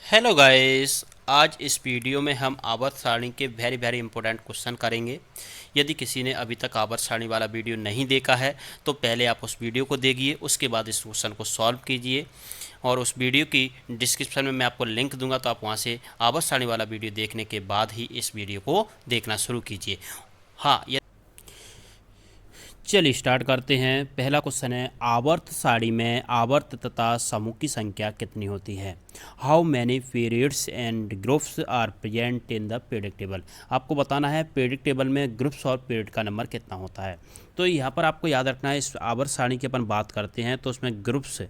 Hello guys. आज इस video में हम आवर्त सारणी के वेरी इंपॉर्टेंट क्वेश्चन करेंगे। यदि किसी ने अभी तक आवर्त सारणी वाला वीडियो नहीं देखा है तो पहले आप उस वीडियो को देखिए, उसके बाद इस क्वेश्चन को सॉल्व कीजिए और उस वीडियो की डिस्क्रिप्शन में मैं आपको लिंक दूंगा, तो आप वहां से आवर्त सारणी वाला वीडियो देखने के बाद ही इस वीडियो को देखना शुरू कीजिए। हाँ, चलिए स्टार्ट करते हैं। पहला क्वेश्चन है, आवर्त सारणी में आवर्त तथा समूह की संख्या कितनी होती है? How many periods and groups are present in the period table. आपको बताना है पीरियड टेबल में ग्रुप्स और पीरियड का नंबर कितना होता है। तो यहाँ पर आपको याद रखना है, इस आवर्त सारणी की अपन बात करते हैं तो उसमें ग्रुप्स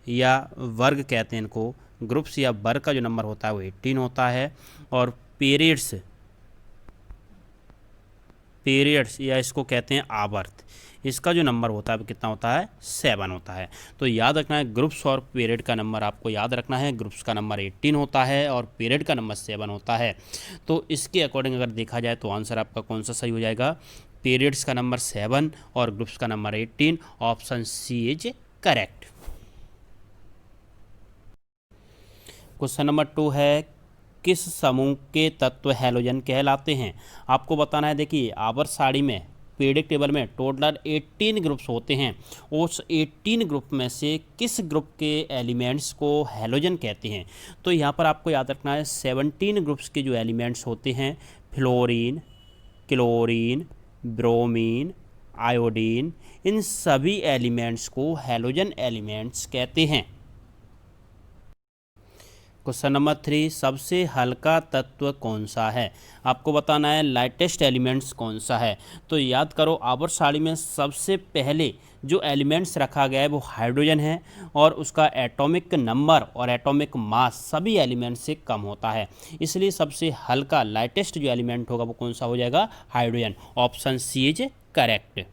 या वर्ग कहते हैं इनको, ग्रुप्स या वर्ग का जो नंबर होता है वो 18 होता है, और पीरियड्स पीरियड्स या इसको कहते हैं आवर्त, इसका जो नंबर होता है वो कितना होता है? 7 होता है। तो याद रखना है ग्रुप्स और पीरियड का नंबर आपको याद रखना है। ग्रुप्स का नंबर 18 होता है और पीरियड का नंबर 7 होता है। तो इसके अकॉर्डिंग अगर देखा जाए तो आंसर आपका कौन सा सही हो जाएगा? पीरियड्स का नंबर 7 और ग्रुप्स का number 18। Option C is correct. Question number 2 है, किस समूह के तत्व हैलोजन कहलाते हैं? आपको बताना है, देखिए आवर्त सारणी में पीरियडिक टेबल में टोटल 18 ग्रुप्स होते हैं। उस 18 ग्रुप में से किस ग्रुप के एलिमेंट्स को हैलोजन कहते हैं? तो यहाँ पर आपको याद रखना है 17 ग्रुप्स के जो एलिमेंट्स होते हैं, फ्लोरीन, क्लोरीन, ब्रोमीन, आयोडीन, इन सभी एलिमेंट्स को हैलोजन एलिमेंट्स कहते हैं। क्वेश्चन नंबर 3, सबसे हल्का तत्व कौन सा है? आपको बताना है लाइटेस्ट एलिमेंट्स कौन सा है। तो याद करो, आवर्त सारणी में सबसे पहले जो एलिमेंट्स रखा गया है वो हाइड्रोजन है, और उसका एटॉमिक नंबर और एटॉमिक मास सभी एलिमेंट्स से कम होता है। इसलिए सबसे हल्का लाइटेस्ट जो एलिमेंट होगा वो कौन सा हो जाएगा? Hydrogen. Option C is correct.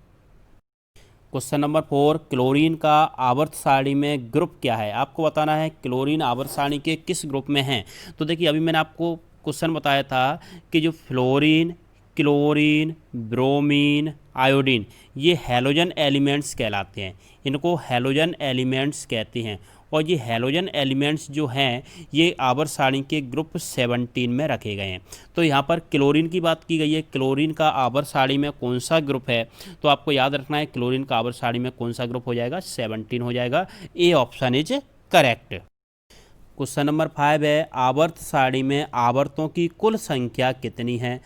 Question number 4, chlorine का आवर्त सारणी में ग्रुप क्या है? आपको बताना है क्लोरीन आवर्त सारणी के किस ग्रुप में है। तो देखिए अभी मैंने आपको क्वेश्चन बताया था कि जो फ्लोरीन, क्लोरीन, ब्रोमीन, आयोडीन, ये हैलोजन एलिमेंट्स कहलाते हैं। इनको हैलोजन एलिमेंट्स कहते हैं, और ये हैलोजन एलिमेंट्स जो हैं ये आवर्त सारणी के ग्रुप 17 में रखे गए हैं। तो यहाँ पर क्लोरीन की बात की गई है, क्लोरीन का आवर्त सारणी में कौन सा ग्रुप है? तो आपको याद रखना है क्लोरीन का आवर्त सारणी में कौन सा ग्रुप हो जाएगा? 17 हो जाएगा। A option is correct. Question number 5 है, आवर्त सारणी में आवर्तों की कुल संख्या कितनी है?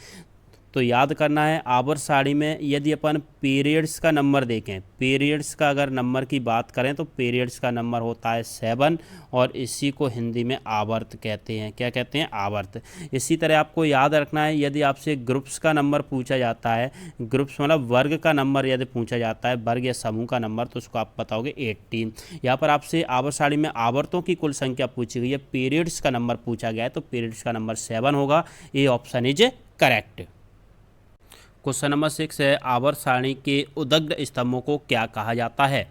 तो याद करना है, आवर्त सारणी में यदि अपन पीरियड्स का नंबर देखें, पीरियड्स का अगर नंबर की बात करें तो पीरियड्स का नंबर होता है 7, और इसी को हिंदी में आवर्त कहते हैं। क्या कहते हैं? आवर्त। इसी तरह आपको याद रखना है, यदि आपसे ग्रुप्स का नंबर पूछा जाता है, ग्रुप्स मतलब वर्ग का नंबर यदि पूछा जाता है, वर्ग या समूह का नंबर, तो उसको आप बताओगे 18। यहाँ पर आपसे आवर्त सारणी में आवर्तों की कुल संख्या पूछी गई है, पीरियड्स का नंबर पूछा गया है, तो पीरियड्स का नंबर 7 होगा। ये option is correct. Question number 6 है, आवर्त सारणी के उदग्र स्तंभों को क्या कहा जाता है?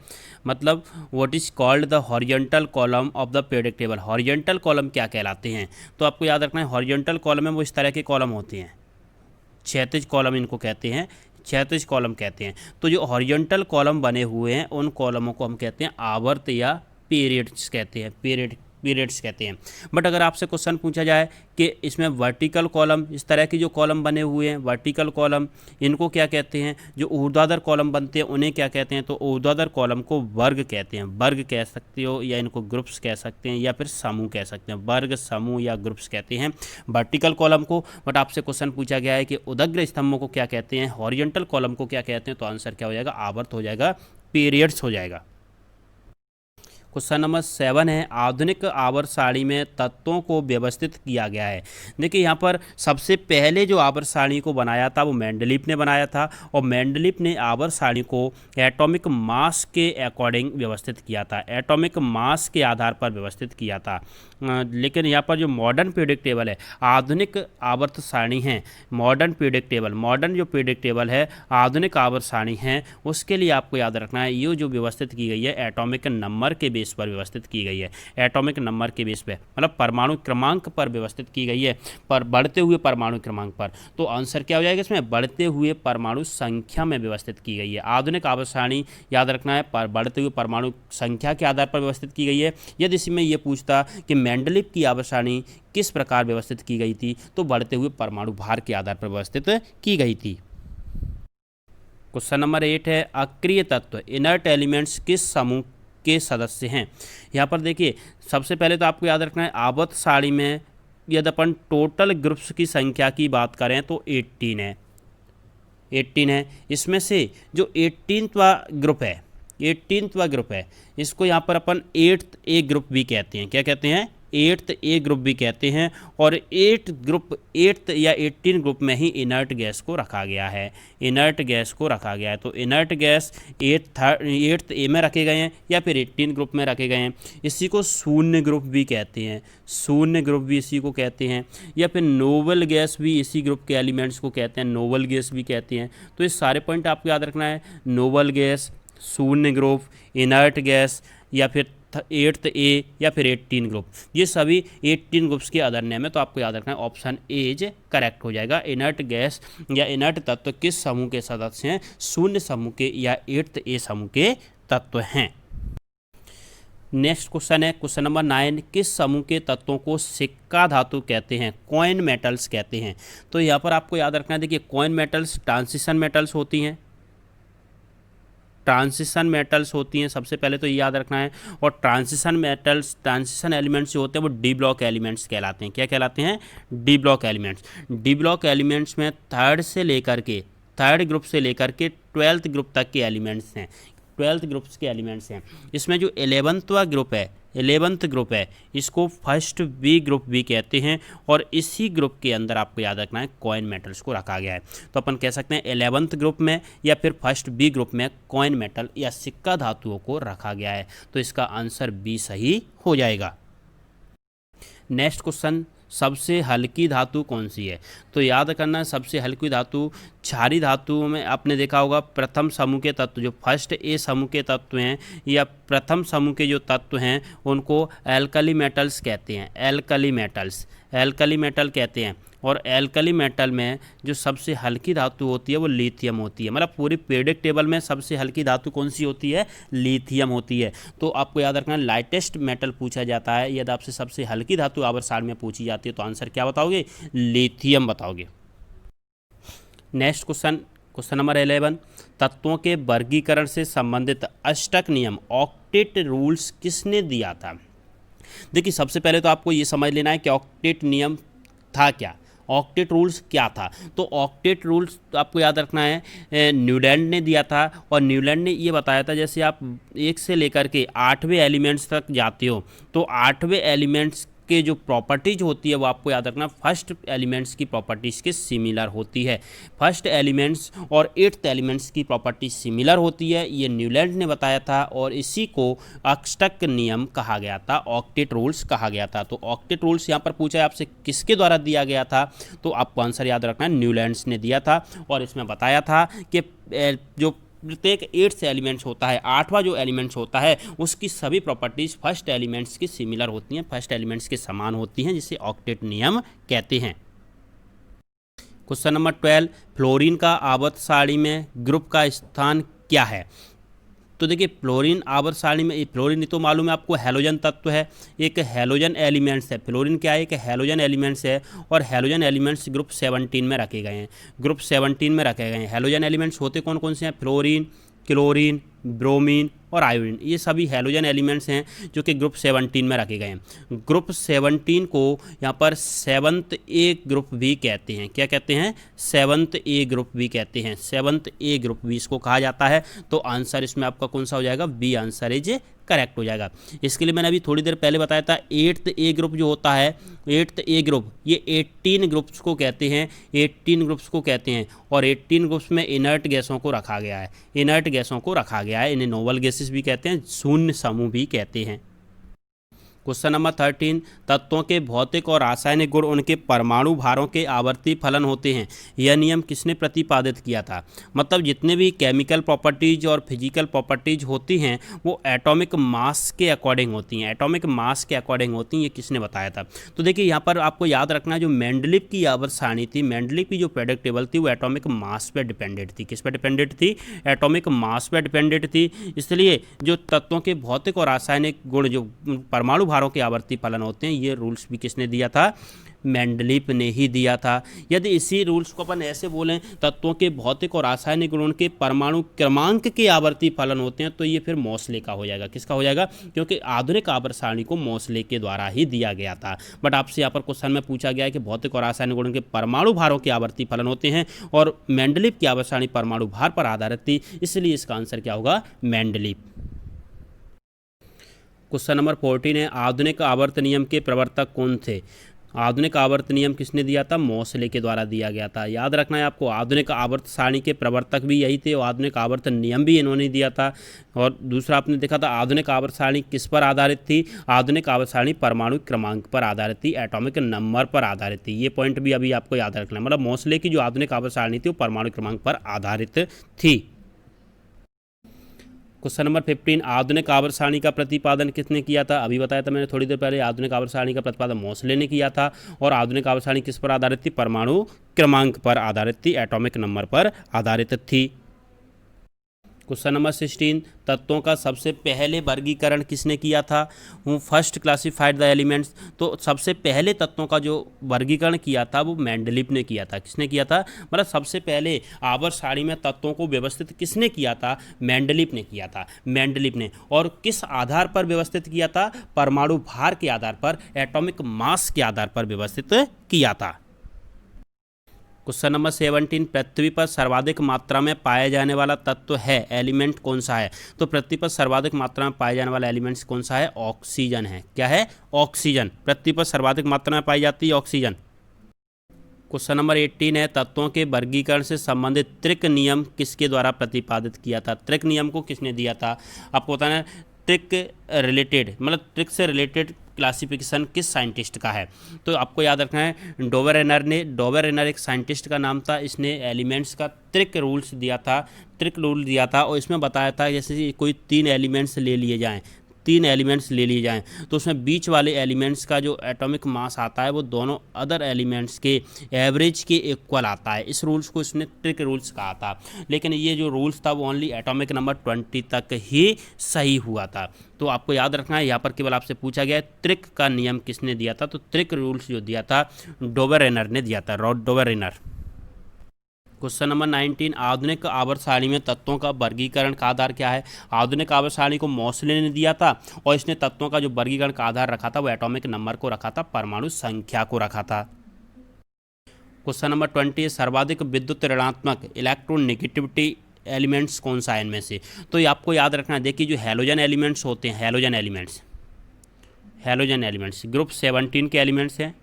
मतलब what is called the horizontal column of the periodic table. Horizontal column क्या कहलाते हैं? तो आपको याद रखना है, हॉरिजॉन्टल कॉलम में वो इस तरह के कॉलम होते हैं, क्षैतिज कॉलम इनको कहते हैं, क्षैतिज कॉलम कहते हैं। तो जो हॉरिजॉन्टल कॉलम बने हुए हैं उन कॉलमों को हम कहते हैं आवर्त या पीरियड्स कहते हैं, पीरियड्स कहते हैं। बट अगर आपसे क्वेश्चन पूछा जाए कि इसमें वर्टिकल कॉलम, इस तरह की जो कॉलम बने हुए हैं वर्टिकल कॉलम, इनको क्या कहते हैं? जो ऊर्ध्वाधर कॉलम बनते हैं उन्हें क्या कहते हैं? तो ऊर्ध्वाधर कॉलम को वर्ग कहते हैं। वर्ग कह सकते हो, या इनको ग्रुप्स कह सकते हैं, या फिर समूह कह सकते हैं। वर्ग, समूह या ग्रुप्स कहते हैं वर्टिकल कॉलम को। बट आपसे क्वेश्चन पूछा गया है कि उदग्र स्तंभों को क्या कहते हैं, हॉरिजॉन्टल कॉलम को क्या कहते हैं, तो आंसर क्या हो जाएगा? आवर्त हो जाएगा, पीरियड्स हो जाएगा। क्वेश्चन नंबर 7 है, आधुनिक आवर्त सारणी में तत्वों को व्यवस्थित किया गया है। देखिए यहाँ पर सबसे पहले जो आवर्त सारणी को बनाया था वो मेंडलीफ ने बनाया था, और मेंडलीफ ने आवर्त सारणी को एटॉमिक मास के अकॉर्डिंग व्यवस्थित किया था, एटॉमिक मास के आधार पर व्यवस्थित किया था। लेकिन यहाँ पर जो मॉडर्न पीरियडिक टेबल है, आधुनिक आवर्त सारणी है, मॉडर्न पीरियडिक टेबल, मॉडर्न जो पीरियडिक टेबल है, आधुनिक आवर्त सारणी है, उसके लिए आपको याद रखना है ये जो व्यवस्थित की गई है एटॉमिक नंबर के बेस बेस पर व्यवस्थित की गई है, एटॉमिक नंबर के बेस पे, मतलब परमाणु क्रमांक पर व्यवस्थित की गई है, पर बढ़ते हुए परमाणु क्रमांक पर। तो आंसर क्या हो जाएगा इसमें, बढ़ते हुए परमाणु संख्या में व्यवस्थित की गई है। आधुनिक आवर्त सारणी याद रखना है, पर बढ़ते हुए परमाणु संख्या के आधार पर व्यवस्थित की गई है। यदि इसमें यह पूछता कि मेंडलीव की आवर्त सारणी किस प्रकार व्यवस्थित की गई थी, तो बढ़ते हुए परमाणु भार के आधार पर व्यवस्थित की गई थी। क्वेश्चन नंबर 8 है, अक्रिय तत्व इनर्ट एलिमेंट्स किस समूह के सदस्य हैं। यहाँ पर देखिए, सबसे पहले तो आपको याद रखना है, आवर्त सारणी में यदि अपन टोटल ग्रुप्स की संख्या की बात करें तो 18 है। इसमें से जो 18वां ग्रुप है, इसको यहाँ पर अपन 8th ए ग्रुप भी कहते हैं। क्या कहते हैं, 8th ए ग्रुप भी कहते हैं। और 8th या 18 ग्रुप में ही इनर्ट गैस को रखा गया है, तो इनर्ट गैस 8th ए में रखे गए हैं या फिर 18 ग्रुप में रखे गए हैं। इसी को शून्य ग्रुप भी कहते हैं, या फिर नोबल गैस भी इसी ग्रुप के एलिमेंट्स को कहते हैं, नोबल गैस भी कहते हैं। तो ये सारे पॉइंट आपको याद रखना है, नोबल गैस, शून्य ग्रुप, इनर्ट गैस, या फिर 8th ए या फिर 18 ग्रुप, ये सभी 18 ग्रुप्स के अदर नेम है। तो आपको याद रखना है ऑप्शन ए इज करेक्ट हो जाएगा। इनर्ट गैस या इनर्ट तत्व किस समूह के सदस्य हैं, शून्य समूह के या 8th ए समूह के तत्व हैं। नेक्स्ट क्वेश्चन है क्वेश्चन नंबर 9, किस समूह के तत्वों को सिक्का धातु कहते हैं, कॉइन मेटल्स कहते हैं। तो यहाँ पर आपको याद रखना है, देखिए कॉइन मेटल्स ट्रांजिशन मेटल्स होती हैं, सबसे पहले तो ये याद रखना है। और ट्रांजिशन एलिमेंट्स जो होते हैं वो डी ब्लॉक एलिमेंट्स कहलाते हैं। क्या कहलाते हैं, डी ब्लॉक एलिमेंट्स में थर्ड ग्रुप से लेकर के 12th ग्रुप तक के एलिमेंट्स हैं, 12th ग्रुप्स के एलिमेंट्स हैं। इसमें जो 11वां ग्रुप है इसको फर्स्ट बी ग्रुप भी कहते हैं। और इसी ग्रुप के अंदर आपको याद रखना है कॉइन मेटल्स को रखा गया है। तो अपन कह सकते हैं 11th ग्रुप में या फिर फर्स्ट बी ग्रुप में कॉइन मेटल या सिक्का धातुओं को रखा गया है। तो इसका आंसर बी सही हो जाएगा। नेक्स्ट क्वेश्चन, सबसे हल्की धातु कौन सी है। तो याद करना है, सबसे हल्की धातु क्षारीय धातुओं में आपने देखा होगा प्रथम समूह के तत्व, जो फर्स्ट ए समूह के तत्व हैं या प्रथम समूह के जो तत्व हैं उनको एल्कली मेटल्स कहते हैं, एल्कली मेटल कहते हैं। और एल्कली मेटल में जो सबसे हल्की धातु होती है वो लिथियम होती है। मतलब पूरी पीरियोडिक टेबल में सबसे हल्की धातु कौन सी होती है, लिथियम होती है। तो आपको याद रखना, लाइटेस्ट मेटल पूछा जाता है, यदि आपसे सबसे हल्की धातु आवर्त सारणी में पूछी जाती है तो आंसर क्या बताओगे, लिथियम बताओगे। नेक्स्ट क्वेश्चन नंबर 11, तत्वों के वर्गीकरण से संबंधित अष्टक नियम, ऑक्टेट रूल्स किसने दिया था। देखिए सबसे पहले तो आपको ये समझ लेना है कि ऑक्टेट नियम था क्या, ऑक्टेट रूल्स क्या था। तो ऑक्टेट रूल्स आपको याद रखना है न्यूलैंड ने दिया था। और न्यूलैंड ने ये बताया था, जैसे आप 1 से लेकर के 8वें एलिमेंट्स तक जाते हो तो 8वें एलिमेंट्स के जो प्रॉपर्टीज होती है वो आपको याद रखना फर्स्ट एलिमेंट्स की प्रॉपर्टीज़ के सिमिलर होती है। फर्स्ट एलिमेंट्स और 8th एलिमेंट्स की प्रॉपर्टी सिमिलर होती है, ये न्यूलैंड ने बताया था। और इसी को अष्टक नियम कहा गया था, ऑक्टेट रूल्स कहा गया था। तो ऑक्टेट रूल्स यहाँ पर पूछा है आपसे किसके द्वारा दिया गया था, तो आपको आंसर याद रखना है न्यूलैंड्स ने दिया था। और इसमें बताया था कि जो प्रत्येक 8th एलिमेंट्स होता है, 8वां जो एलिमेंट्स होता है उसकी सभी प्रॉपर्टीज़ फर्स्ट एलिमेंट्स की सिमिलर होती हैं, फर्स्ट एलिमेंट्स के समान होती हैं, जिसे ऑक्टेट नियम कहते हैं। क्वेश्चन नंबर 12, फ्लोरीन का आवर्त सारणी में ग्रुप का स्थान क्या है। तो देखिए फ्लोरीन आवर्त सारणी में, फ्लोरीन तो मालूम है आपको हैलोजन तत्व है, एक हैलोजन एलिमेंट्स है। फ्लोरीन क्या है, एक हैलोजन एलिमेंट्स है। और हैलोजन एलिमेंट्स ग्रुप 17 में रखे गए हैं, हैलोजन एलिमेंट्स होते कौन कौन से हैं, फ्लोरीन, क्लोरीन, ब्रोमीन और आयोडीन, ये सभी हैलोजन एलिमेंट्स हैं जो कि ग्रुप 17 में रखे गए हैं। ग्रुप 17 को यहाँ पर 7th ए ग्रुप भी कहते हैं। क्या कहते हैं, 7th ए ग्रुप भी कहते हैं, 7th ए ग्रुप भी इसको कहा जाता है। तो आंसर इसमें आपका कौन सा हो जाएगा, बी आंसर इज करेक्ट हो जाएगा। इसके लिए मैंने अभी थोड़ी देर पहले बताया था 8th ए ग्रुप जो होता है, 8th ए ग्रुप ये 18 ग्रुप्स को कहते हैं, 18 ग्रुप्स को कहते हैं। और 18 ग्रुप्स में इनर्ट गैसों को रखा गया है, इन्हें नोबल गैसेस भी कहते हैं, शून्य समूह भी कहते हैं। क्वेश्चन नंबर 13, तत्वों के भौतिक और रासायनिक गुण उनके परमाणु भारों के आवर्ती फलन होते हैं। यह नियम किसने प्रतिपादित किया था? मतलब जितने भी केमिकल प्रॉपर्टीज और फिजिकल प्रॉपर्टीज होती हैं वो एटॉमिक मास के अकॉर्डिंग होती हैं, एटॉमिक मास के अकॉर्डिंग होती हैं। ये किसने बताया था? तो देखिए यहाँ पर आपको याद रखना, जो मेंडलीव की आवर्त सारणी थी, मेंडलीव की जो प्रेडिक्ट टेबल थी वो एटॉमिक मास पर डिपेंडेंट थी। किस पर डिपेंडेंट थी? एटॉमिक मास पर डिपेंडेंट थी। इसलिए जो तत्वों के भौतिक और रासायनिक गुण, जो परमाणु भारों के आवर्ती फलन होते हैं, ये रूल्स भी किसने दिया था? मेंडलीव ने ही दिया था। यदि इसी रूल्स को अपन ऐसे बोलें, तत्वों के भौतिक और रासायनिक गुणों के परमाणु क्रमांक के आवर्ती फलन होते हैं, तो ये फिर मोसले का हो जाएगा। किसका हो जाएगा? क्योंकि आधुनिक आवर्त सारणी को मोसले के द्वारा ही दिया गया था। बट आपसे यहाँ पर क्वेश्चन में पूछा गया है कि भौतिक और रासायनिक गुणों के परमाणु भारों के आवर्ती फलन होते हैं और मेंडलीव की आवर्त सारणी परमाणु भार पर आधारित थी, इसलिए इसका आंसर क्या होगा? मेंडलीव। क्वेश्चन नंबर 14 है, आधुनिक आवर्त नियम के प्रवर्तक कौन थे? आधुनिक आवर्त नियम किसने दिया था? मोसले के द्वारा दिया गया था। याद रखना है आपको, आधुनिक आवर्त सारणी के प्रवर्तक भी यही थे और आधुनिक आवर्त नियम भी इन्होंने दिया था। और दूसरा आपने देखा था, आधुनिक आवर्त सारणी किस पर आधारित थी? आधुनिक आवर्त सारणी परमाणु क्रमांक पर आधारित थी, एटॉमिक नंबर पर आधारित थी। ये पॉइंट भी अभी आपको याद रखना है। मतलब मोसले की जो आधुनिक आवर्त सारणी थी वो परमाणु क्रमांक पर आधारित थी। क्वेश्चन नंबर 15, आधुनिक आवर्त सारणी का प्रतिपादन किसने किया था? अभी बताया था मैंने थोड़ी देर पहले, आधुनिक आवर्त सारणी का प्रतिपादन मोसले ने किया था। और आधुनिक आवर्त सारणी किस पर आधारित थी? परमाणु क्रमांक पर आधारित थी, एटॉमिक नंबर पर आधारित थी। क्वेश्चन नंबर 16, तत्वों का सबसे पहले वर्गीकरण किसने किया था? First classified the elements. तो सबसे पहले तत्वों का जो वर्गीकरण किया था वो मेंडलीव ने किया था। किसने किया था? मतलब सबसे पहले आवर्त सारणी में तत्वों को व्यवस्थित किसने किया था? मेंडलीव ने किया था, मेंडलीव ने। और किस आधार पर व्यवस्थित किया था? परमाणु भार के आधार पर, एटॉमिक मास के आधार पर व्यवस्थित किया था। क्वेश्चन नंबर 17, पृथ्वी पर सर्वाधिक मात्रा में पाया जाने वाला तत्व है, एलिमेंट कौन सा है? तो पृथ्वी पर सर्वाधिक मात्रा में पाया जाने वाला एलिमेंट कौन सा है? ऑक्सीजन है। क्या है? ऑक्सीजन। पृथ्वी पर सर्वाधिक मात्रा में पाई जाती है ऑक्सीजन। क्वेश्चन नंबर 18 है, तत्वों के वर्गीकरण से संबंधित त्रिक नियम किसके द्वारा प्रतिपादित किया था? त्रिक नियम को किसने दिया था? आपको बताना है। ट्रिक रिलेटेड, मतलब ट्रिक से रिलेटेड क्लासिफिकेशन किस साइंटिस्ट का है? तो आपको याद रखना है, डोवेरेनर ने। डोवेरेनर एक साइंटिस्ट का नाम था। इसने एलिमेंट्स का ट्रिक रूल्स दिया था, ट्रिक रूल दिया था। और इसमें बताया था जैसे कोई 3 एलिमेंट्स ले लिए जाएँ, 3 एलिमेंट्स ले लिए जाएँ, तो उसमें बीच वाले एलिमेंट्स का जो एटॉमिक मास आता है वो दोनों अदर एलिमेंट्स के एवरेज के इक्वल आता है। इस रूल्स को इसने ट्रिक रूल्स कहा था। लेकिन ये जो रूल्स था वो ओनली एटॉमिक नंबर 20 तक ही सही हुआ था। तो आपको याद रखना है, यहाँ पर केवल आपसे पूछा गया है ट्रिक का नियम किसने दिया था? तो ट्रिक रूल्स जो दिया था डोवेरेनर ने दिया था, डोवेरेनर। क्वेश्चन नंबर 19, आधुनिक आवर्त सारणी में तत्वों का वर्गीकरण का आधार क्या है? आधुनिक आवर्त सारणी को मोसले ने दिया था और इसने तत्वों का जो वर्गीकरण का आधार रखा था वो एटॉमिक नंबर को रखा था, परमाणु संख्या को रखा था। क्वेश्चन नंबर 20, सर्वाधिक विद्युत ऋणात्मक इलेक्ट्रोनेगेटिविटी एलिमेंट्स कौन सा है इनमें से? तो ये आपको याद रखना है। देखिए जो हैलोजन एलिमेंट्स होते हैं, हैलोजन एलिमेंट्स ग्रुप 17 के एलिमेंट्स हैं।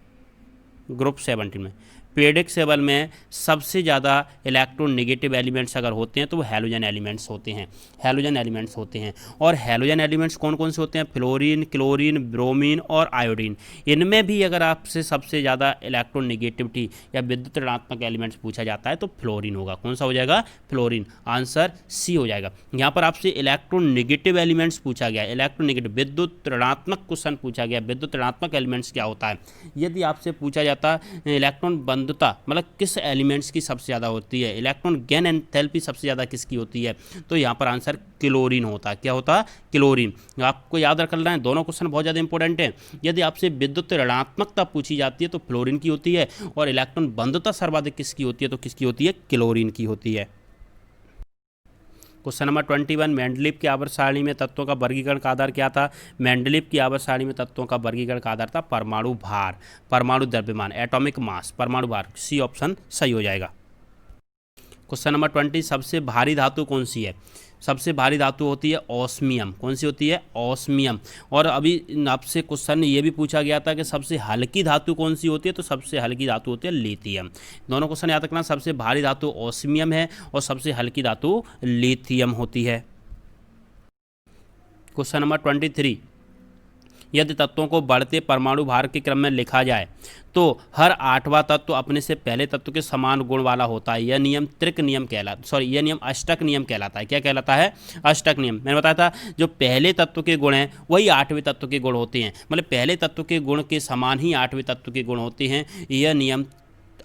ग्रुप 17 में पीरियोडिक टेबल में सबसे ज़्यादा इलेक्ट्रोनेगेटिव एलिमेंट्स अगर होते हैं तो वो हैलोजन एलिमेंट्स होते हैं, हैलोजन एलिमेंट्स होते हैं। और हैलोजन एलिमेंट्स कौन कौन से होते हैं? फ्लोरीन, क्लोरीन, ब्रोमीन और आयोडीन। इनमें भी अगर आपसे सबसे ज़्यादा इलेक्ट्रोनेगेटिविटी या विद्युत ऋणात्मक एलिमेंट्स पूछा जाता है तो फ्लोरीन होगा। कौन सा हो जाएगा? फ्लोरीन। आंसर सी हो जाएगा। यहाँ पर आपसे इलेक्ट्रोनेगेटिव एलिमेंट्स पूछा गया, इलेक्ट्रोनेगेटिव विद्युत ऋणात्मक क्वेश्चन पूछा गया। विद्युत ऋणात्मक एलिमेंट्स क्या होता है? यदि आपसे पूछा जाता इलेक्ट्रॉन बंधुता, मतलब किस एलिमेंट्स की सबसे ज़्यादा होती है, इलेक्ट्रॉन गेन एंथैल्पी सबसे ज़्यादा किसकी होती है, तो यहाँ पर आंसर क्लोरीन होता है। क्या होता है? क्लोरीन। आपको याद रख लेना है, दोनों क्वेश्चन बहुत ज़्यादा इंपॉर्टेंट हैं। यदि आपसे विद्युत ऋणात्मकता पूछी जाती है तो फ्लोरीन की होती है, और इलेक्ट्रॉन बंधुता सर्वाधिक किसकी होती है, तो किसकी होती है? क्लोरीन की होती है। क्वेश्चन नंबर 21, मेंडलीव की आवर्त सारणी में तत्वों का वर्गीकरण का आधार क्या था? मेंडलीव की आवर्त सारणी में तत्वों का वर्गीकरण का आधार था परमाणु भार, परमाणु द्रव्यमान, एटॉमिक मास, परमाणु भार। सी ऑप्शन सही हो जाएगा। क्वेश्चन नंबर 20, सबसे भारी धातु कौन सी है? सबसे भारी धातु होती है ऑस्मियम। कौन सी होती है? ऑस्मियम। और अभी आपसे क्वेश्चन ये भी पूछा गया था कि सबसे हल्की धातु कौन सी होती है, तो सबसे हल्की धातु होती है लिथियम। दोनों क्वेश्चन याद रखना, सबसे भारी धातु ऑस्मियम है और सबसे हल्की धातु लिथियम होती है। क्वेश्चन नंबर 23, यदि तत्वों को बढ़ते परमाणु भार के क्रम में लिखा जाए तो हर 8वां तत्व अपने से पहले तत्व के समान गुण वाला होता है। यह नियम यह नियम अष्टक नियम कहलाता है। क्या कहलाता है? अष्टक नियम। मैंने बताया था जो पहले तत्व के गुण हैं वही 8वें तत्व के गुण होते हैं, मतलब पहले तत्व के गुण के समान ही 8वें तत्व के गुण होते हैं। यह नियम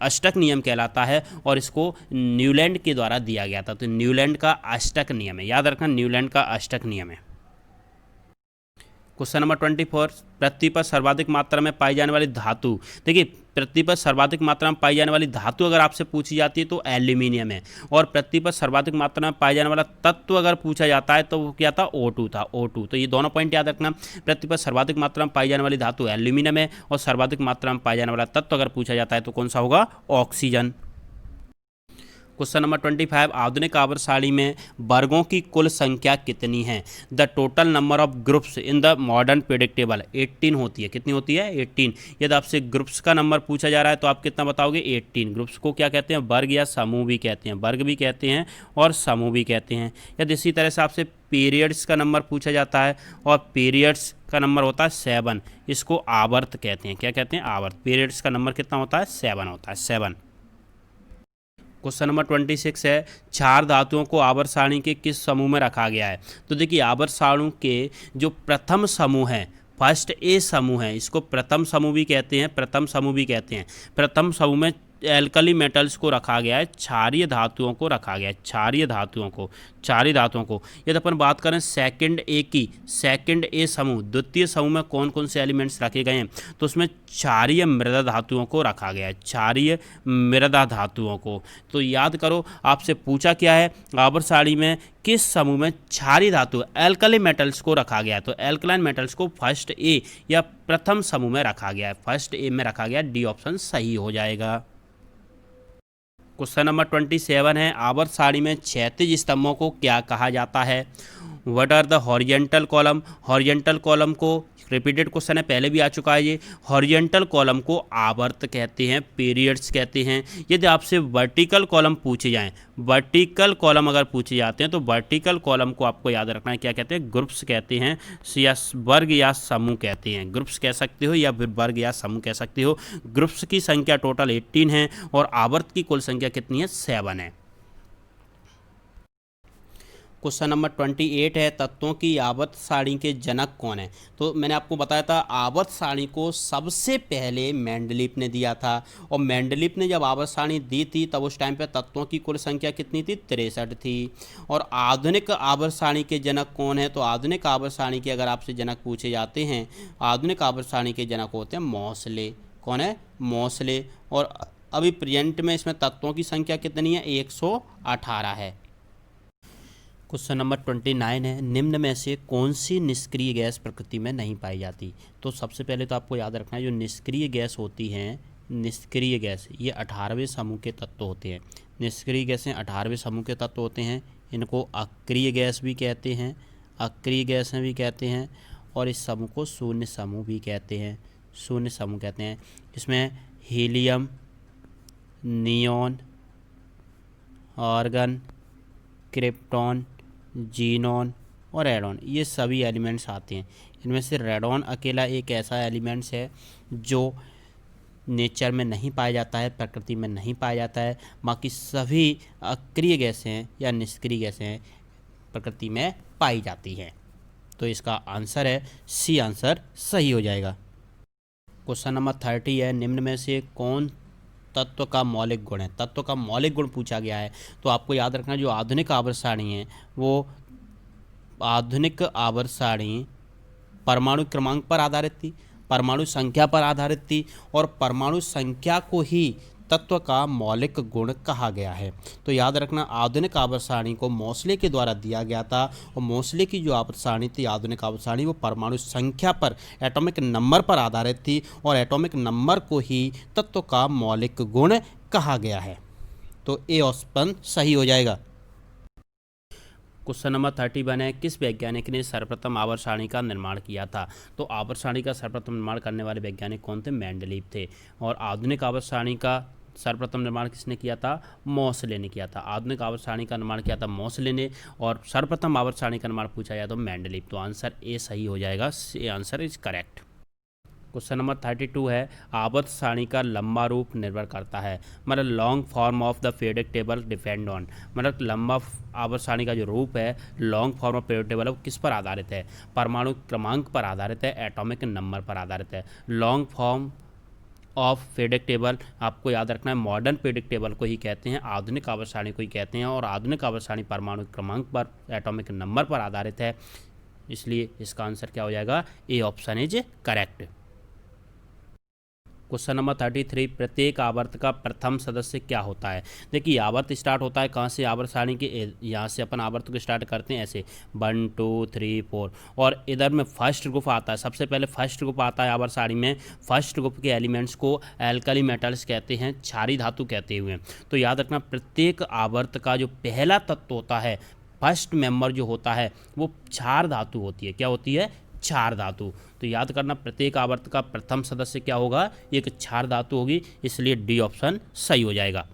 अष्टक नियम कहलाता है और इसको न्यूलैंड के द्वारा दिया गया था। तो न्यूलैंड का अष्टक नियम है, याद रखना, न्यूलैंड का अष्टक नियम है। क्वेश्चन नंबर 24, पृथ्वी पर सर्वाधिक मात्रा में पाई जाने वाली धातु। देखिए, पृथ्वी पर सर्वाधिक मात्रा में पाई जाने वाली धातु अगर आपसे पूछी जाती है तो एल्यूमिनियम है, और पृथ्वी पर सर्वाधिक मात्रा में पाए जाने वाला तत्व अगर पूछा जाता है तो वो क्या था? O2 था, O2। तो ये दोनों पॉइंट याद रखना। पृथ्वी पर सर्वाधिक मात्रा में पाई जाने वाली धातु एल्यूमिनियम है और सर्वाधिक मात्रा में पाया जाने वाला तत्व अगर पूछा जाता है तो कौन सा होगा? ऑक्सीजन। क्वेश्चन नंबर 25, आधुनिक आवर्त सारणी में वर्गों की कुल संख्या कितनी है? The total number of groups in the modern periodic table 18 होती है। कितनी होती है? 18। यदि आपसे ग्रुप्स का नंबर पूछा जा रहा है तो आप कितना बताओगे? 18। ग्रुप्स को क्या कहते हैं? वर्ग या समूह भी कहते हैं, वर्ग भी कहते हैं और समूह भी कहते हैं। यदि इसी तरह से आपसे पीरियड्स का नंबर पूछा जाता है और पीरियड्स का नंबर होता है 7, इसको आवर्त कहते हैं। क्या कहते हैं? आवर्त। पीरियड्स का नंबर कितना होता है? 7 होता है, 7। क्वेश्चन नंबर 26 है, क्षार धातुओं को आवर्त सारणी के किस समूह में रखा गया है? तो देखिए, आवर्त सारणी के जो प्रथम समूह है, फर्स्ट ए समूह है, इसको प्रथम समूह भी कहते हैं, प्रथम समूह भी कहते हैं। प्रथम समूह में एल्कली मेटल्स को रखा गया है, क्षारीय धातुओं को रखा गया है, क्षारीय धातुओं को। यदि अपन बात करें सेकंड ए की, सेकंड ए समूह, द्वितीय समूह में कौन कौन से एलिमेंट्स रखे गए हैं? तो उसमें क्षारीय मृदा धातुओं को रखा गया है, क्षारीय मृदा धातुओं को। तो याद करो, आपसे पूछा क्या है? आवर्त सारणी में किस समूह में क्षारीय धातु एल्कली मेटल्स को रखा गया है? तो एल्कलाइन मेटल्स को फर्स्ट ए या प्रथम समूह में रखा गया है, फर्स्ट ए में रखा गया। डी ऑप्शन सही हो जाएगा। क्वेश्चन नंबर 27 है, आवर्त सारणी में क्षैतिज स्तंभों को क्या कहा जाता है? What are the horizontal column? Horizontal column को, रिपीटेड क्वेश्चन है, पहले भी आ चुका है ये। हॉरिजेंटल कॉलम को आवर्त कहते हैं, पीरियड्स कहते हैं। यदि आपसे वर्टिकल कॉलम पूछे जाएं, वर्टिकल कॉलम अगर पूछे जाते हैं तो वर्टिकल कॉलम को आपको याद रखना है, क्या कहते हैं? ग्रुप्स कहते हैं, या वर्ग या समूह कहते हैं। ग्रुप्स कह सकते हो या फिर वर्ग या समूह कह सकते हो। ग्रुप्स की संख्या टोटल 18 है और आवर्त की कुल संख्या कितनी है? 7 है। क्वेश्चन नंबर 28 है, तत्वों की आवर्त सारणी के जनक कौन है? तो मैंने आपको बताया था आवर्त सारणी को सबसे पहले मेंडलीफ ने दिया था, और मेंडलीफ ने जब आवर्त सारणी दी थी तब उस टाइम पे तत्वों की कुल संख्या कितनी थी? 63 थी। और आधुनिक आवर्त सारणी के जनक कौन है? तो आधुनिक आवर्त सारणी के अगर आपसे जनक पूछे जाते हैं, आधुनिक आवर्त सारणी के जनक होते हैं मोसले। कौन है? मोसले। और अभी प्रेजेंट में इसमें तत्वों की संख्या कितनी है? 118 है। क्वेश्चन नंबर 29 है, निम्न में से कौन सी निष्क्रिय गैस प्रकृति में नहीं पाई जाती? तो सबसे पहले तो आपको याद रखना है, जो निष्क्रिय गैस होती हैं, निष्क्रिय गैस ये 18वें समूह के तत्व होते हैं। निष्क्रिय गैसें 18वें समूह के तत्व होते हैं। इनको अक्रिय गैस भी कहते हैं, अक्रिय गैसें भी कहते हैं, और इस समूह को शून्य समूह भी कहते हैं, शून्य समूह कहते हैं। इसमें helium, neon, argon, krypton, xenon और रेडॉन, ये सभी एलिमेंट्स आते हैं। इनमें से रेडॉन अकेला एक ऐसा एलिमेंट्स है जो नेचर में नहीं पाया जाता है, प्रकृति में नहीं पाया जाता है। बाकी सभी अक्रिय गैसें हैं या निष्क्रिय गैसें हैं, प्रकृति में पाई जाती हैं। तो इसका आंसर है सी, आंसर सही हो जाएगा। क्वेश्चन नंबर 30 है, निम्न में से कौन तत्व का मौलिक गुण है? तत्व का मौलिक गुण पूछा गया है। तो आपको याद रखना, जो आधुनिक आवर्त सारणी है वो आधुनिक आवर्त सारणी परमाणु क्रमांक पर आधारित थी, परमाणु संख्या पर आधारित थी, और परमाणु संख्या को ही तत्व का मौलिक गुण कहा गया है। तो याद रखना, आधुनिक आवर्त सारणी को मोसले के द्वारा दिया गया था, और मोसले की जो आवर्त सारणी थी, आधुनिक आवर्त सारणी, वो परमाणु संख्या पर, एटॉमिक नंबर पर आधारित थी, और एटॉमिक नंबर को ही तत्व का मौलिक गुण कहा गया है। तो ए ऑप्शन सही हो जाएगा। क्वेश्चन नंबर 31 है, किस वैज्ञानिक ने सर्वप्रथम आवर्त सारणी का निर्माण किया था? तो आवर्त सारणी का सर्वप्रथम निर्माण करने वाले वैज्ञानिक कौन थे? मेंडलीफ थे। और आधुनिक आवर्त सारणी का सर्वप्रथम निर्माण किसने किया था? मोसले ने किया था। आधुनिक आवर्त सारणी का निर्माण किया था मोसले ने, और सर्वप्रथम आवर्त सारणी का निर्माण पूछा जाए तो मेंडलीव। तो आंसर ए सही हो जाएगा, A answer is correct. Question number 32 है, आवर्त सारणी का लंबा रूप निर्भर करता है, मतलब long form of the periodic table depend on, मतलब लंबा आवर्त सारणी का जो रूप है, long form of periodic table, वो किस पर आधारित है? परमाणु क्रमांक पर आधारित है, एटॉमिक नंबर पर आधारित है। Long form of periodic table आपको याद रखना है, मॉडर्न पीरियोडिक टेबल को ही कहते हैं, आधुनिक आवर्त सारणी को ही कहते हैं, और आधुनिक आवर्त सारणी परमाणु क्रमांक पर, एटॉमिक नंबर पर आधारित है, इसलिए इसका आंसर क्या हो जाएगा? A option is correct. Question number 33, प्रत्येक आवर्त का प्रथम सदस्य क्या होता है? देखिए आवर्त स्टार्ट होता है कहाँ से? आवर्त सारणी के यहाँ से अपन आवर्त को स्टार्ट करते हैं ऐसे 1 2 3 4, और इधर में फर्स्ट ग्रुप आता है। सबसे पहले फर्स्ट ग्रुप आता है आवर्त सारणी में। फर्स्ट ग्रुप के एलिमेंट्स को एल्कली मेटल्स कहते हैं, क्षारीय धातु कहते हुए। तो याद रखना, प्रत्येक आवर्त का जो पहला तत्व होता है, फर्स्ट मेंबर जो होता है, वो क्षार धातु होती है। क्या होती है? क्षार धातु। तो याद करना, प्रत्येक आवर्त का प्रथम सदस्य क्या होगा? एक क्षार धातु होगी, इसलिए डी ऑप्शन सही हो जाएगा।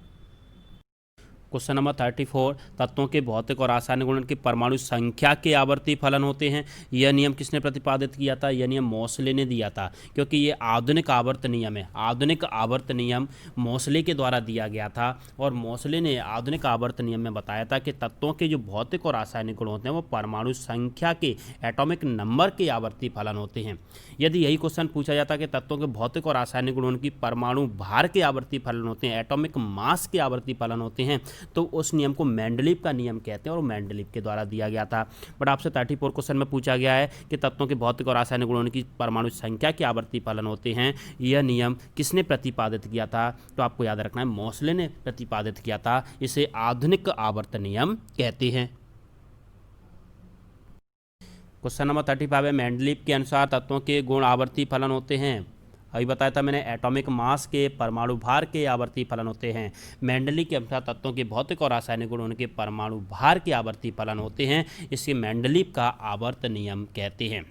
क्वेश्चन नंबर 34, तत्वों के भौतिक और रासायनिक गुणन की परमाणु संख्या के आवर्ती फलन होते हैं। यह नियम किसने प्रतिपादित किया था? यह नियम मोसले ने दिया था, क्योंकि ये आधुनिक आवर्त नियम है। आधुनिक आवर्त नियम मोसले के द्वारा दिया गया था, और मोसले ने आधुनिक आवर्त नियम में बताया था कि तत्वों के जो भौतिक और रासायनिक गुण होते हैं वो परमाणु संख्या के, एटॉमिक नंबर के आवर्ती फलन होते हैं। यदि यही क्वेश्चन पूछा जाता कि तत्वों के भौतिक और रासायनिक गुणों की परमाणु भार के आवर्ती फलन होते हैं, एटॉमिक मास के आवर्ती फलन होते हैं, तो उस नियम को मेंडलीव का नियम कहते हैं, और मेंडलीव के द्वारा दिया गया था। बट आपसे 34 क्वेश्चन में पूछा गया है कि तत्वों के भौतिक और रासायनिक गुणों की परमाणु संख्या के आवर्ती फलन होते हैं, यह नियम किसने प्रतिपादित किया था? तो आपको याद रखना है, मोसले ने प्रतिपादित किया था। इसे आधुनिक आवर्त नियम कहते हैं। क्वेश्चन नंबर 35 है, मेंडलीव के अनुसार तत्वों के गुण आवर्ती फलन होते हैं। अभी बताया था मैंने, एटॉमिक मास के, परमाणु भार के आवर्ती फलन होते हैं। मेंडलीव के अनुसार तत्वों के भौतिक और रासायनिक गुण उनके परमाणु भार के आवर्ती फलन होते हैं, इसे मेंडलीव का आवर्त नियम कहते हैं।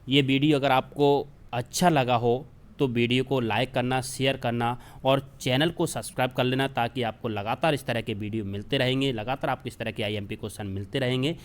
ये वीडियो अगर आपको अच्छा लगा हो तो वीडियो को लाइक करना, शेयर करना, और चैनल को सब्सक्राइब कर लेना, ताकि आपको लगातार इस तरह के वीडियो मिलते रहेंगे, लगातार आपको इस तरह के IMP क्वेश्चन मिलते रहेंगे।